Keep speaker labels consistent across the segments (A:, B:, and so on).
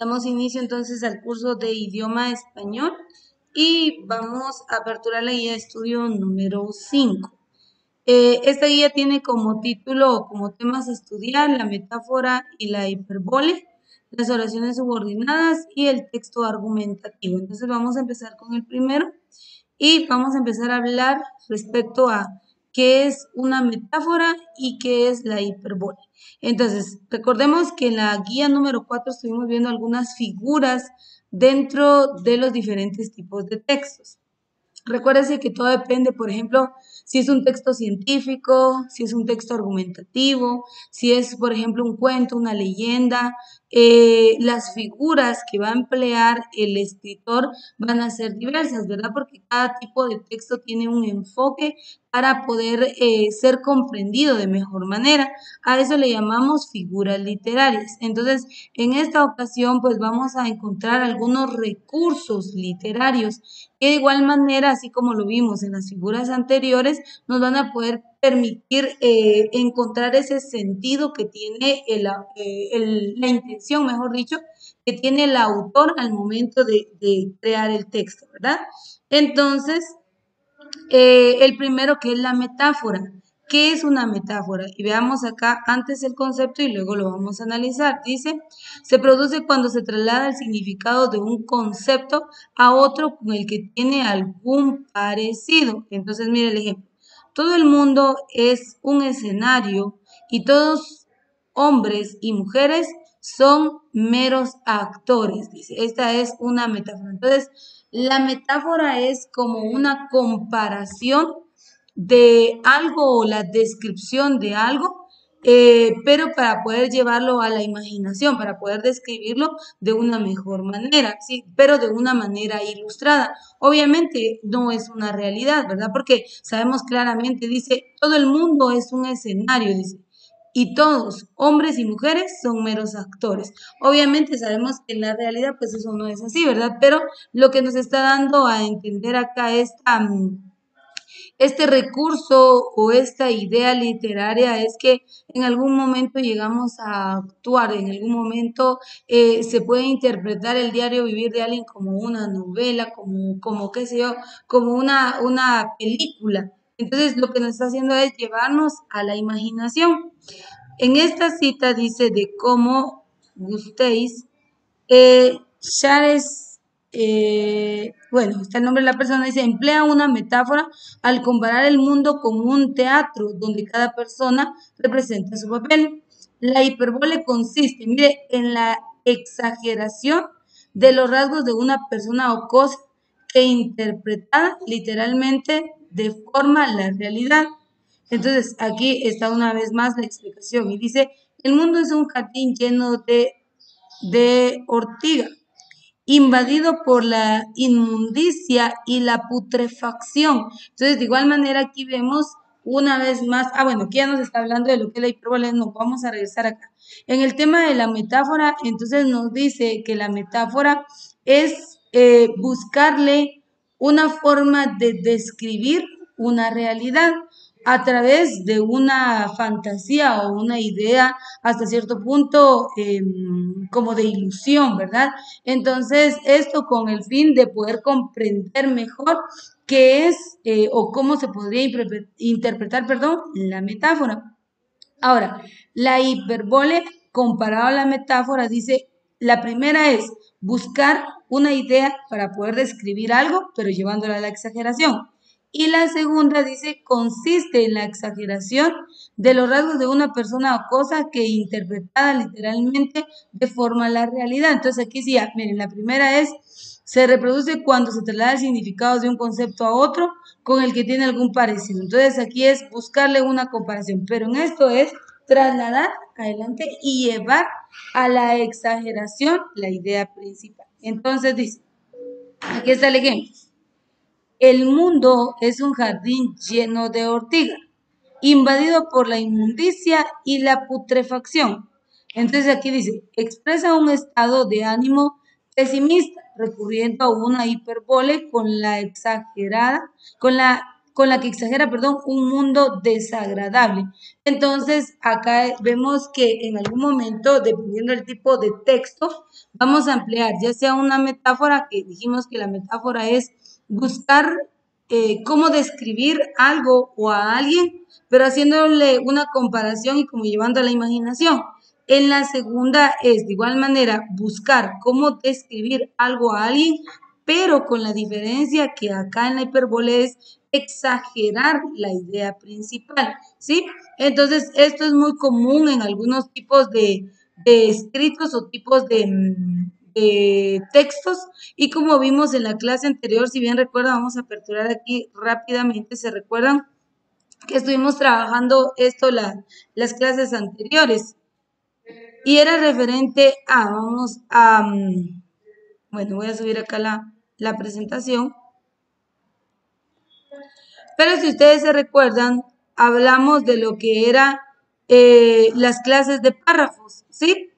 A: Damos inicio entonces al curso de idioma español y vamos a aperturar la guía de estudio número 5. Esta guía tiene como título o como temas a estudiar la metáfora y la hiperbole, las oraciones subordinadas y el texto argumentativo. Entonces vamos a empezar con el primero y vamos a empezar a hablar respecto a qué es una metáfora y qué es la hiperbole. Entonces, recordemos que en la guía número 4 estuvimos viendo algunas figuras dentro de los diferentes tipos de textos. Recuérdese que todo depende, por ejemplo, si es un texto científico, si es un texto argumentativo, si es, por ejemplo, un cuento, una leyenda. Las figuras que va a emplear el escritor van a ser diversas, ¿verdad? Porque cada tipo de texto tiene un enfoque para poder ser comprendido de mejor manera. A eso le llamamos figuras literarias. Entonces, en esta ocasión, pues vamos a encontrar algunos recursos literarios que de igual manera, así como lo vimos en las figuras anteriores, nos van a poder permitir encontrar ese sentido que tiene la intención, mejor dicho, que tiene el autor al momento de crear el texto, ¿verdad? Entonces, el primero que es la metáfora. ¿Qué es una metáfora? Y veamos acá antes el concepto y luego lo vamos a analizar. Dice, se produce cuando se traslada el significado de un concepto a otro con el que tiene algún parecido. Entonces, mire el ejemplo. Todo el mundo es un escenario y todos hombres y mujeres son meros actores, dice. Esta es una metáfora. Entonces, la metáfora es como una comparación de algo o la descripción de algo, pero para poder llevarlo a la imaginación, para poder describirlo de una mejor manera, sí, pero de una manera ilustrada. Obviamente no es una realidad, ¿verdad? Porque sabemos claramente, dice, todo el mundo es un escenario, dice. Y todos, hombres y mujeres, son meros actores. Obviamente sabemos que en la realidad pues eso no es así, ¿verdad? Pero lo que nos está dando a entender acá este recurso o esta idea literaria es que en algún momento llegamos a actuar, en algún momento se puede interpretar el diario vivir de alguien como una novela, como qué sé yo, como una película. Entonces lo que nos está haciendo es llevarnos a la imaginación. En esta cita dice de cómo gustéis, Charles, bueno, está el nombre de la persona, dice, emplea una metáfora al comparar el mundo con un teatro donde cada persona representa su papel. La hiperbole consiste, mire, en la exageración de los rasgos de una persona o cosa que interpretada literalmente deforma la realidad. Entonces, aquí está una vez más la explicación y dice, el mundo es un jardín lleno de ortiga, invadido por la inmundicia y la putrefacción. Entonces, de igual manera, aquí vemos una vez más, bueno, aquí ya nos está hablando de lo que es la hipérbole, nos vamos a regresar acá. En el tema de la metáfora, entonces nos dice que la metáfora es buscarle una forma de describir una realidad a través de una fantasía o una idea hasta cierto punto como de ilusión, ¿verdad? Entonces, esto con el fin de poder comprender mejor qué es o cómo se podría interpretar, perdón, la metáfora. Ahora, la hiperbole comparado a la metáfora dice, la primera es buscar una idea para poder describir algo, pero llevándola a la exageración. Y la segunda dice, consiste en la exageración de los rasgos de una persona o cosa que interpretada literalmente deforma la realidad. Entonces aquí sí, miren, la primera es, se reproduce cuando se traslada el significado de un concepto a otro con el que tiene algún parecido. Entonces aquí es buscarle una comparación, pero en esto es trasladar adelante y llevar a la exageración la idea principal. Entonces dice, aquí está el ejemplo. El mundo es un jardín lleno de ortiga, invadido por la inmundicia y la putrefacción. Entonces aquí dice, expresa un estado de ánimo pesimista, recurriendo a una hiperbole con la con la que exagera, perdón, un mundo desagradable. Entonces, acá vemos que en algún momento, dependiendo del tipo de texto, vamos a emplear ya sea una metáfora, que dijimos que la metáfora es buscar cómo describir algo o a alguien, pero haciéndole una comparación y como llevando a la imaginación. En la segunda es de igual manera buscar cómo describir algo a alguien, pero con la diferencia que acá en la hipérbole es exagerar la idea principal, ¿sí? Entonces, esto es muy común en algunos tipos de escritos o tipos de textos, y como vimos en la clase anterior, si bien recuerdan, vamos a aperturar aquí rápidamente, se recuerdan que estuvimos trabajando esto las clases anteriores, y era referente a, vamos a, bueno, voy a subir acá la presentación. Pero si ustedes se recuerdan, hablamos de lo que era las clases de párrafos, ¿sí?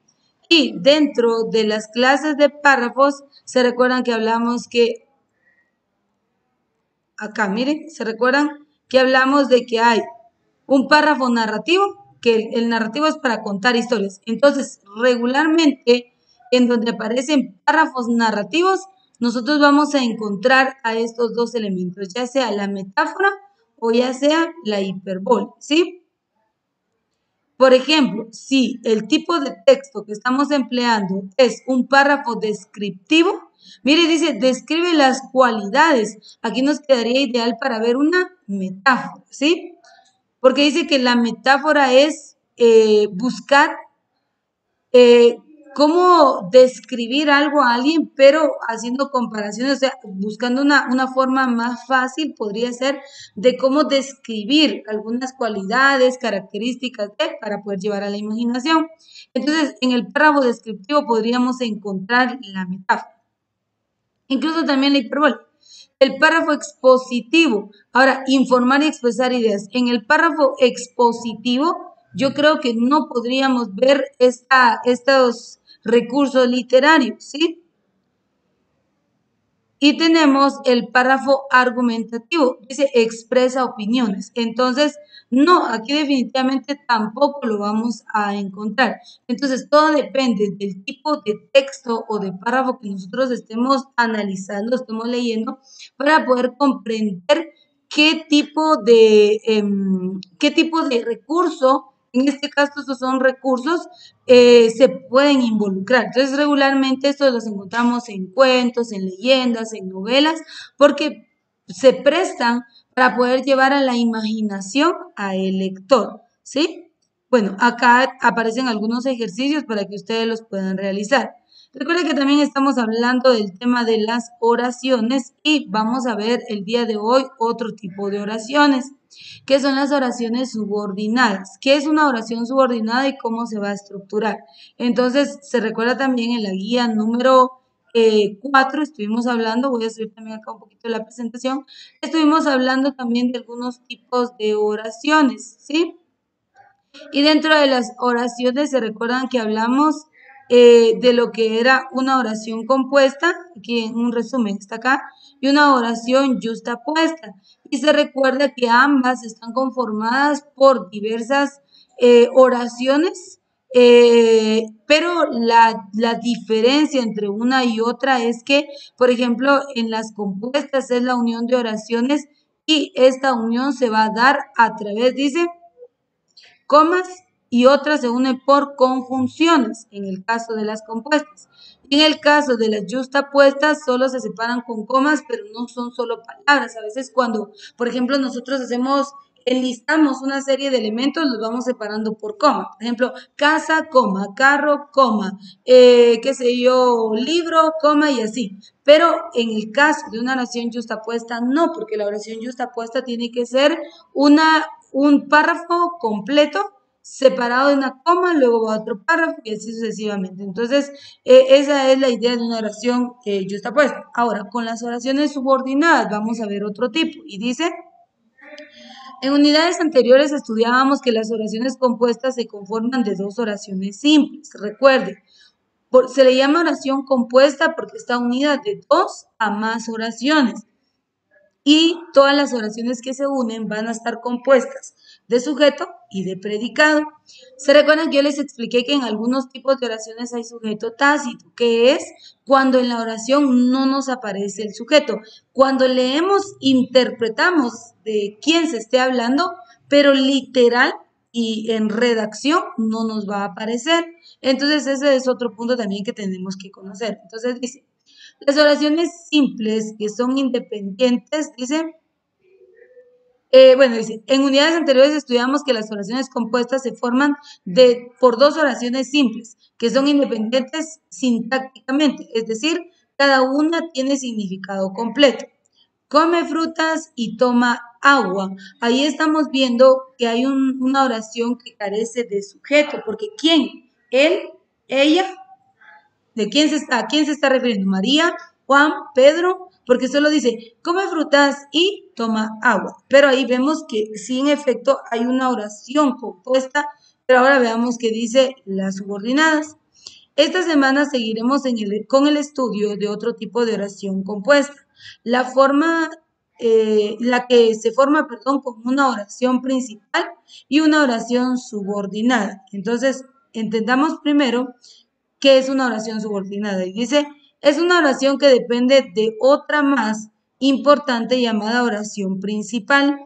A: Y dentro de las clases de párrafos, se recuerdan que hablamos que, acá miren, se recuerdan que hablamos de que hay un párrafo narrativo, que el narrativo es para contar historias. Entonces, regularmente, en donde aparecen párrafos narrativos, nosotros vamos a encontrar a estos dos elementos, ya sea la metáfora o ya sea la hipérbole, ¿sí? Por ejemplo, si el tipo de texto que estamos empleando es un párrafo descriptivo, mire, dice, describe las cualidades. Aquí nos quedaría ideal para ver una metáfora, ¿sí? Porque dice que la metáfora es buscar eh, cómo describir algo a alguien, pero haciendo comparaciones, o sea, buscando una forma más fácil, podría ser, de cómo describir algunas cualidades, características para poder llevar a la imaginación. Entonces, en el párrafo descriptivo podríamos encontrar la metáfora. Incluso también la hipérbole. El párrafo expositivo. Ahora, informar y expresar ideas. En el párrafo expositivo, yo creo que no podríamos ver estos recursos literarios, ¿sí? Y tenemos el párrafo argumentativo, dice expresa opiniones. Entonces, no, aquí definitivamente tampoco lo vamos a encontrar. Entonces, todo depende del tipo de texto o de párrafo que nosotros estemos analizando, estemos leyendo, para poder comprender qué tipo de recurso, en este caso estos son recursos, se pueden involucrar. Entonces, regularmente estos los encontramos en cuentos, en leyendas, en novelas, porque se prestan para poder llevar a la imaginación al lector, ¿sí? Bueno, acá aparecen algunos ejercicios para que ustedes los puedan realizar. Recuerden que también estamos hablando del tema de las oraciones y vamos a ver el día de hoy otro tipo de oraciones, que son las oraciones subordinadas. ¿Qué es una oración subordinada y cómo se va a estructurar? Entonces, se recuerda también en la guía número 4, estuvimos hablando, voy a subir también acá un poquito la presentación, estuvimos hablando también de algunos tipos de oraciones, ¿sí? Y dentro de las oraciones se recuerdan que hablamos de lo que era una oración compuesta, aquí en un resumen está acá, y una oración justapuesta. Y se recuerda que ambas están conformadas por diversas oraciones, pero la diferencia entre una y otra es que, por ejemplo, en las compuestas es la unión de oraciones y esta unión se va a dar a través, dice, comas, y otras se unen por conjunciones, en el caso de las compuestas. En el caso de las justapuestas, solo se separan con comas, pero no son solo palabras. A veces cuando, por ejemplo, nosotros enlistamos una serie de elementos, los vamos separando por coma. Por ejemplo, casa, coma, carro, coma, qué sé yo, libro, coma y así. Pero en el caso de una oración justapuesta, no, porque la oración justapuesta tiene que ser un párrafo completo separado de una coma, luego va otro párrafo y así sucesivamente. Entonces, esa es la idea de una oración justapuesta. Ahora, con las oraciones subordinadas vamos a ver otro tipo y dice, en unidades anteriores estudiábamos que las oraciones compuestas se conforman de dos oraciones simples. Recuerde, se le llama oración compuesta porque está unida de dos a más oraciones. y todas las oraciones que se unen van a estar compuestas de sujeto y de predicado. ¿Se recuerdan que yo les expliqué que en algunos tipos de oraciones hay sujeto tácito, que es cuando en la oración no nos aparece el sujeto? Cuando leemos, interpretamos de quién se esté hablando, pero literal y en redacción no nos va a aparecer. Entonces ese es otro punto también que tenemos que conocer. Entonces dice, las oraciones simples que son independientes, dice, dice, en unidades anteriores estudiamos que las oraciones compuestas se forman por dos oraciones simples, que son independientes sintácticamente, es decir, cada una tiene significado completo. Come frutas y toma agua. Ahí estamos viendo que hay una oración que carece de sujeto, porque ¿quién? Él, ella, ¿a quién se está refiriendo? María, Juan, Pedro, porque solo dice, come frutas y toma agua. Pero ahí vemos que sí, en efecto, hay una oración compuesta, pero ahora veamos qué dice las subordinadas. Esta semana seguiremos con el estudio de otro tipo de oración compuesta. La que se forma, con una oración principal y una oración subordinada. Entonces, entendamos primero qué es una oración subordinada. Y dice, es una oración que depende de otra más importante llamada oración principal.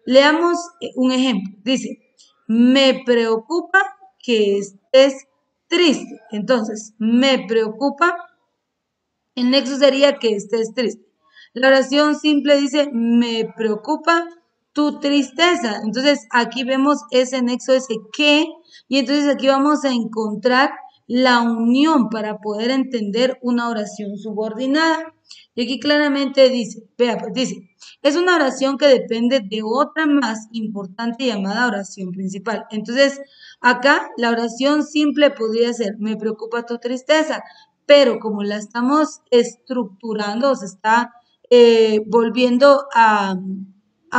A: Leamos un ejemplo. Dice, me preocupa que estés triste. Entonces, me preocupa, el nexo sería que estés triste. La oración simple dice, me preocupa tu tristeza. Entonces, aquí vemos ese nexo, ese que, y entonces aquí vamos a encontrar la unión para poder entender una oración subordinada. Y aquí claramente dice, vea, pues dice, es una oración que depende de otra más importante llamada oración principal. Entonces, acá la oración simple podría ser, me preocupa tu tristeza, pero como la estamos estructurando, se está volviendo a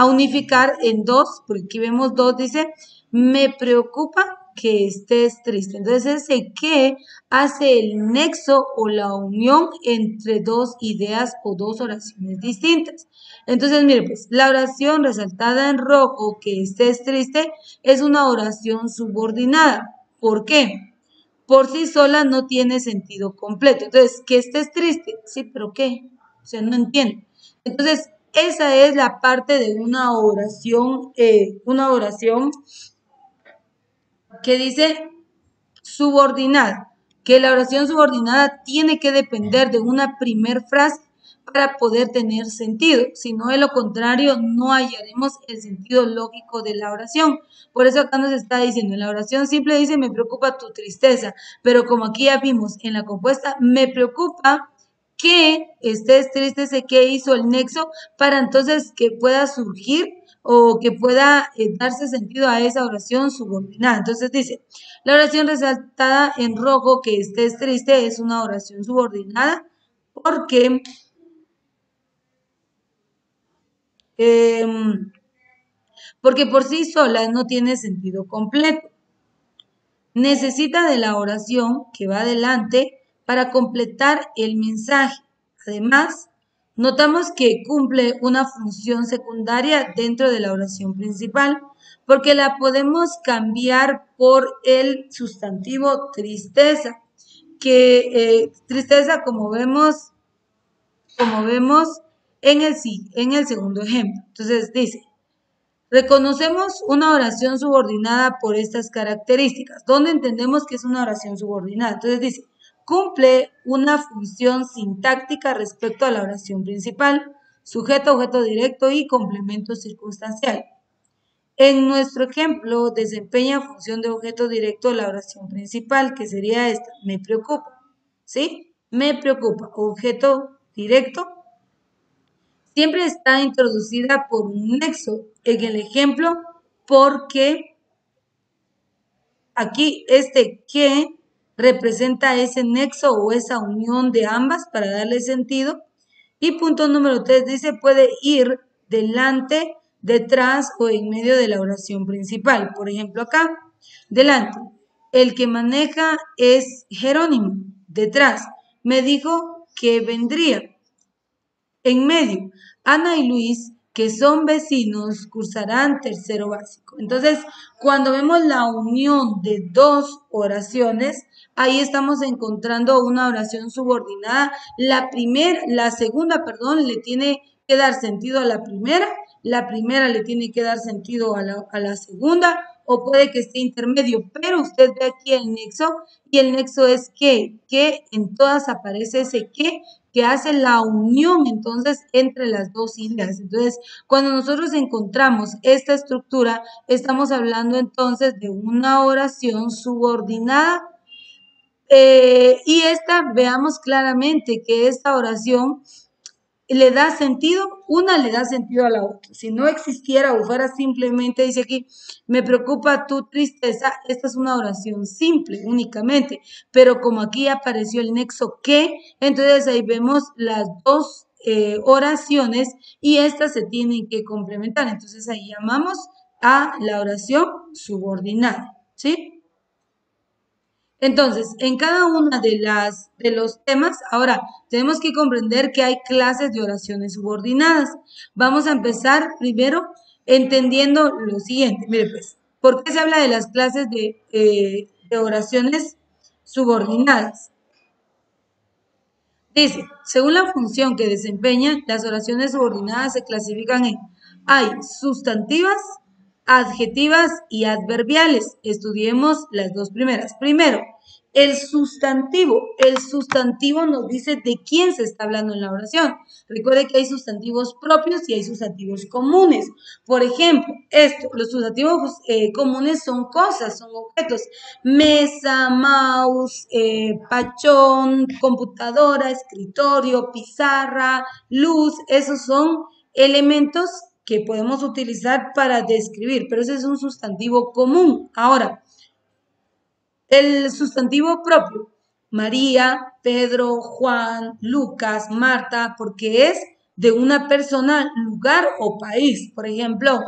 A: unificar en dos, porque aquí vemos dos, dice, me preocupa que estés triste. Entonces ese que hace el nexo o la unión entre dos ideas o dos oraciones distintas. Entonces, mire, pues la oración resaltada en rojo, que estés triste, es una oración subordinada. ¿Por qué? Por sí sola no tiene sentido completo. Entonces, que estés triste, sí, pero ¿qué? O sea, no entiendo. Entonces, esa es la parte de una oración que dice subordinada, que la oración subordinada tiene que depender de una primer frase para poder tener sentido, si no de lo contrario no hallaremos el sentido lógico de la oración. Por eso acá nos está diciendo, en la oración simple dice, me preocupa tu tristeza, pero como aquí ya vimos en la compuesta, me preocupa que estés triste, sé que hizo el nexo para entonces que pueda surgir o que pueda darse sentido a esa oración subordinada. Entonces dice, la oración resaltada en rojo, que estés triste, es una oración subordinada porque porque por sí sola no tiene sentido completo. Necesita de la oración que va adelante para completar el mensaje. Además, notamos que cumple una función secundaria dentro de la oración principal, porque la podemos cambiar por el sustantivo tristeza, que tristeza como vemos en el segundo ejemplo. Entonces dice, reconocemos una oración subordinada por estas características. ¿Dónde entendemos que es una oración subordinada? Entonces dice, cumple una función sintáctica respecto a la oración principal, sujeto, objeto directo y complemento circunstancial. En nuestro ejemplo, desempeña función de objeto directo la oración principal, que sería esta, me preocupa. ¿Sí? Me preocupa, objeto directo, siempre está introducida por un nexo. En el ejemplo, porque aquí este que representa ese nexo o esa unión de ambas para darle sentido. Y punto número 3 dice, puede ir delante, detrás o en medio de la oración principal. Por ejemplo, acá, delante. El que maneja es Jerónimo. Detrás, me dijo que vendría. En medio, Ana y Luis, que son vecinos, cursarán tercero básico. Entonces, cuando vemos la unión de dos oraciones, ahí estamos encontrando una oración subordinada. La segunda, perdón, le tiene que dar sentido a la primera le tiene que dar sentido a la segunda, o puede que esté intermedio, pero usted ve aquí el nexo, y el nexo es que en todas aparece ese que hace la unión entonces entre las dos ideas. Entonces, cuando nosotros encontramos esta estructura, estamos hablando entonces de una oración subordinada. Y veamos claramente que esta oración le da sentido, una le da sentido a la otra. Si no existiera o fuera simplemente, dice aquí, me preocupa tu tristeza, esta es una oración simple únicamente, pero como aquí apareció el nexo que, entonces ahí vemos las dos oraciones y estas se tienen que complementar. Entonces ahí llamamos a la oración subordinada, ¿sí? Entonces, en cada una de los temas, ahora tenemos que comprender que hay clases de oraciones subordinadas. Vamos a empezar primero entendiendo lo siguiente. Mire, pues, ¿por qué se habla de las clases de oraciones subordinadas? Dice, según la función que desempeñan, las oraciones subordinadas se clasifican en, hay sustantivas, adjetivas y adverbiales. Estudiemos las dos primeras. Primero, el sustantivo. El sustantivo nos dice de quién se está hablando en la oración. Recuerde que hay sustantivos propios y hay sustantivos comunes. Por ejemplo, los sustantivos comunes son cosas, son objetos. Mesa, mouse, pachón, computadora, escritorio, pizarra, luz, esos son elementos que podemos utilizar para describir, pero ese es un sustantivo común. Ahora, el sustantivo propio, María, Pedro, Juan, Lucas, Marta, porque es de una persona, lugar o país. Por ejemplo,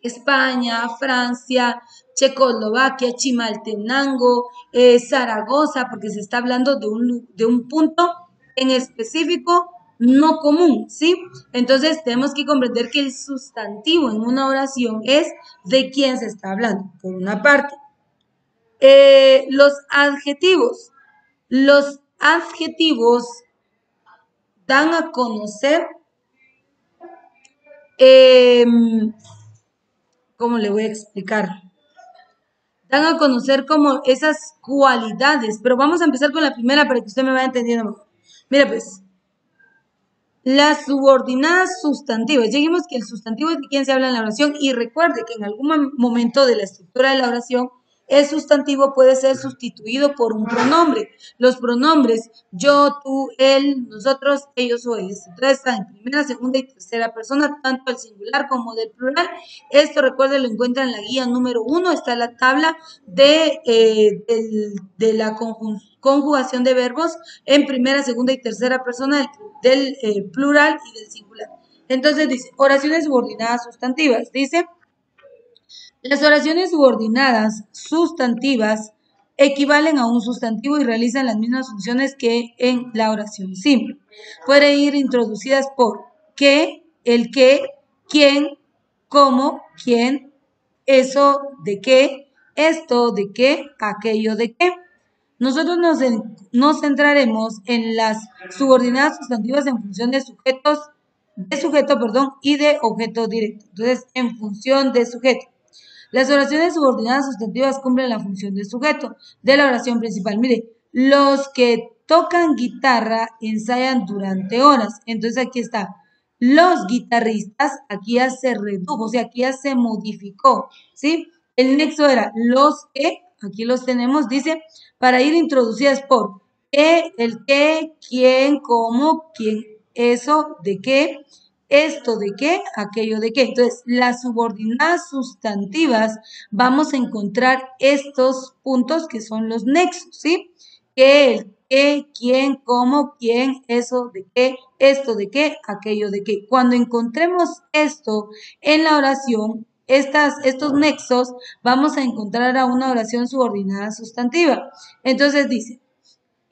A: España, Francia, Checoslovaquia, Chimaltenango, Zaragoza, porque se está hablando de un punto en específico no común, ¿sí? Entonces tenemos que comprender que el sustantivo en una oración es de quién se está hablando, por una parte. Los adjetivos. Los adjetivos dan a conocer, ¿cómo le voy a explicar? Dan a conocer como esas cualidades, pero vamos a empezar con la primera para que usted me vaya entendiendo mejor. Mira pues, las subordinadas sustantivas. Ya dijimos que el sustantivo es de quien se habla en la oración y recuerde que en algún momento de la estructura de la oración el sustantivo puede ser sustituido por un pronombre. Los pronombres yo, tú, él, nosotros, ellos o ellas. Entonces está en primera, segunda y tercera persona, tanto el singular como del plural. Esto, recuerde, lo encuentra en la guía número 1. Está la tabla de la conjugación de verbos en primera, segunda y tercera persona del plural y del singular. Entonces dice, oraciones subordinadas sustantivas. Dice, las oraciones subordinadas sustantivas equivalen a un sustantivo y realizan las mismas funciones que en la oración simple. Pueden ir introducidas por qué, el qué, quién, cómo, quién, eso de qué, esto de qué, aquello de qué. Nosotros nos centraremos en las subordinadas sustantivas en función de sujeto, perdón, y de objeto directo. Entonces, en función de sujeto. Las oraciones subordinadas sustantivas cumplen la función de sujeto de la oración principal. Mire, los que tocan guitarra ensayan durante horas. Entonces aquí está. Los guitarristas, aquí ya se redujo, o sea, aquí ya se modificó, ¿sí? El nexo era los que, aquí los tenemos, dice, para ir introducidas por qué, el qué, quién, cómo, quién, eso, de qué, esto de qué, aquello de qué. Entonces, las subordinadas sustantivas vamos a encontrar estos puntos que son los nexos, ¿sí? ¿Qué, el qué, quién, cómo, quién, eso de qué, esto de qué, aquello de qué. Cuando encontremos esto en la oración, estos nexos, vamos a encontrar a una oración subordinada sustantiva. Entonces dice,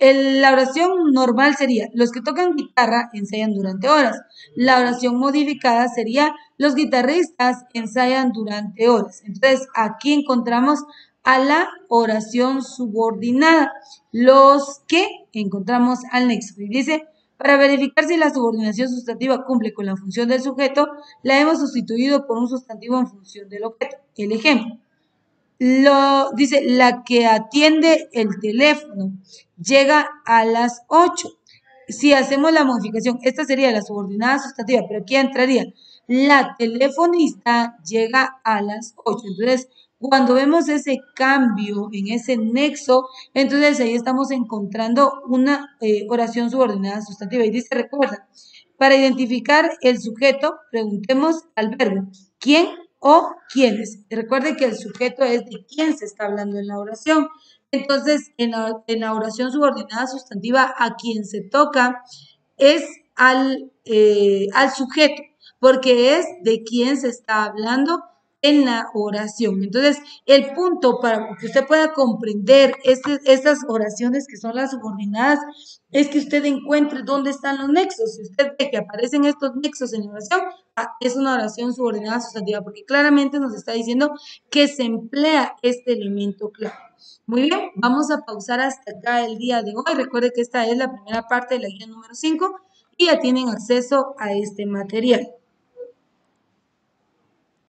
A: La oración normal sería, los que tocan guitarra ensayan durante horas. La oración modificada sería, los guitarristas ensayan durante horas. Entonces, aquí encontramos a la oración subordinada. Los que encontramos al nexo. Y dice, para verificar si la subordinación sustantiva cumple con la función del sujeto, la hemos sustituido por un sustantivo en función del objeto. El ejemplo. Dice, la que atiende el teléfono llega a las 8. Si hacemos la modificación, esta sería la subordinada sustantiva, pero aquí entraría, la telefonista llega a las 8. Entonces, cuando vemos ese cambio en ese nexo, entonces ahí estamos encontrando una oración subordinada sustantiva. Y dice, recuerda, para identificar el sujeto, preguntemos al verbo, ¿quién o quiénes? Recuerde que el sujeto es de quién se está hablando en la oración. Entonces, en la oración subordinada sustantiva, a quien se toca es al sujeto, porque es de quién se está hablando en la oración. Entonces, el punto para que usted pueda comprender estas oraciones que son las subordinadas es que usted encuentre dónde están los nexos. Si usted ve que aparecen estos nexos en la oración, es una oración subordinada sustantiva, porque claramente nos está diciendo que se emplea este elemento clave. Muy bien, vamos a pausar hasta acá el día de hoy. Recuerde que esta es la primera parte de la guía número 5 y ya tienen acceso a este material.